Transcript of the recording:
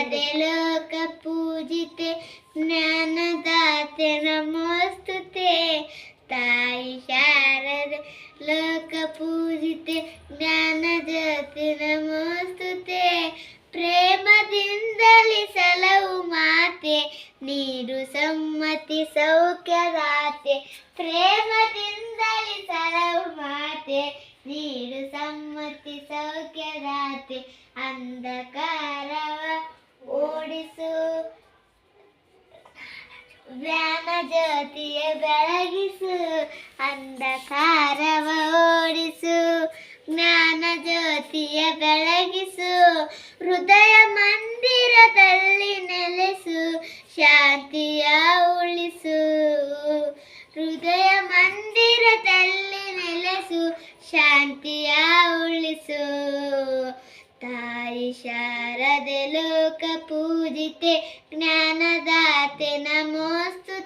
ಶಾರದೆ ಲೋಕ ಪೂಜಿತೆ ಜ್ಞಾನದಾತೆ ನಮೋಸ್ತುತೆ. ತಾಯಿ ಶಾರದೆ ಲೋಕ ಪೂಜಿತೆ ಜ್ಞಾನದಾತೆ ನಮೋಸ್ತುತೆ. ಪ್ರೇಮದಿಂದಲೇ ಸಲವು ಮಾತೆ ನೀಡು ಸಮ್ಮತಿ ಸೌಖ್ಯದಾತೆ. ಪ್ರೇಮದಿಂದಲೇ ಸಲವು ಮಾತೆ ನೀಡು ಸಮ್ಮತಿ ಸೌಖ್ಯದಾತೆ. ಅಂಧಕಾರವ ಓಡಿಸು ಜ್ಞಾನ ಜ್ಯೋತಿಯ ಬೆಳಗಿಸು. ಅಂಧಕಾರವ ಓಡಿಸು ಜ್ಞಾನ ಜ್ಯೋತಿಯ ಬೆಳಗಿಸು. ಹೃದಯ ಮಂದಿರದಲ್ಲಿ ನೆಲೆಸು ಶಾಂತಿಯ ಉಳಿಸು. ಹೃದಯ ಮಂದಿರದಲ್ಲಿ ನೆಲೆಸು ಶಾಂತಿಯ ಉಳಿಸು. ತಾಯಿ ಶಾರದೆ ಲೋಕ ಪೂಜಿತೆ ಜ್ಞಾನದಾತೆ ನಮೋಸ್ತುತೆ.